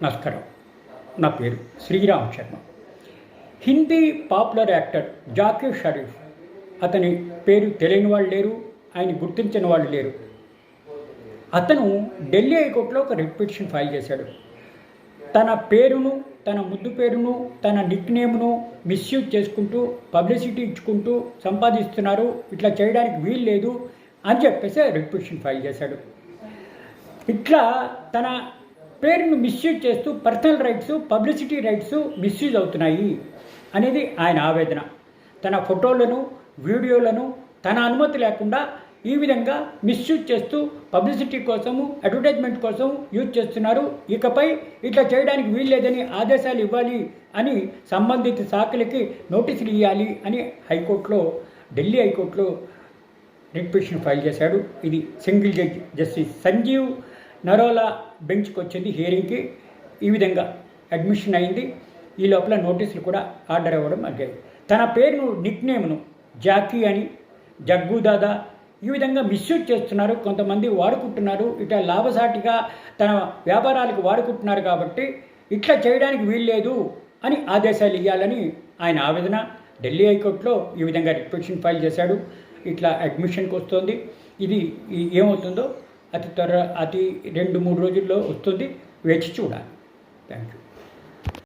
నమస్కారం. నా పేరు శ్రీరామ్ శర్మ. హిందీ పాపులర్ యాక్టర్ జాకీర్ షరీఫ్, అతని పేరు తెలియని వాళ్ళు లేరు, ఆయన గుర్తించిన వాళ్ళు లేరు. అతను ఢిల్లీ హైకోర్టులో ఒక రిట్ పిటిషన్ ఫైల్ చేశాడు. తన పేరును, తన ముద్దు పేరును, తన నిక్ నేమ్ను మిస్యూజ్ చేసుకుంటూ, పబ్లిసిటీ ఇచ్చుకుంటూ సంపాదిస్తున్నారు, ఇట్లా చేయడానికి వీలు లేదు అని చెప్పేసి రిట్ పిటిషన్ ఫైల్ చేశాడు. ఇట్లా తన పేరును మిస్యూజ్ చేస్తూ personal rights, publicity rights misuse అవుతున్నాయి అనేది ఆయన ఆవేదన. తన ఫోటోలను, వీడియోలను తన అనుమతి లేకుండా ఈ విధంగా మిస్యూజ్ చేస్తూ పబ్లిసిటీ కోసము, అడ్వర్టైజ్మెంట్ కోసం యూజ్ చేస్తున్నారు. ఇకపై ఇట్లా చేయడానికి వీల్లేదని ఆదేశాలు ఇవ్వాలి అని సంబంధిత శాఖలకి నోటీసులు ఇవ్వాలి అని హైకోర్టులో, ఢిల్లీ హైకోర్టులో రిట్ పిటిషన్ ఫైల్ చేశాడు. ఇది సింగిల్ జడ్జ్ జస్టిస్ సంజీవ్ నరోలా బెంచ్కి వచ్చింది హియరింగ్కి. ఈ విధంగా అడ్మిషన్ అయింది. ఈ లోపల నోటీసులు కూడా ఆర్డర్ ఇవ్వడం అయ్యాయి. తన పేరును, నిక్ నేమ్ను జాకీ అని, జగ్గు దాదా ఈ విధంగా మిస్యూజ్ చేస్తున్నారు, కొంతమంది వాడుకుంటున్నారు. ఇట్లా లాభసాటిగా తన వ్యాపారాలకు వాడుకుంటున్నారు కాబట్టి ఇట్లా చేయడానికి వీల్లేదు అని ఆదేశాలు ఇవ్వాలని ఆయన ఆవేదన. ఢిల్లీ హైకోర్టులో ఈ విధంగా రిట్ పిటిషన్ ఫైల్ చేశాడు. ఇట్లా అడ్మిషన్కి వస్తుంది. ఇది ఏమవుతుందో అతి 2-3 రోజుల్లో వస్తుంది. వేచి చూడాలి. Thank you.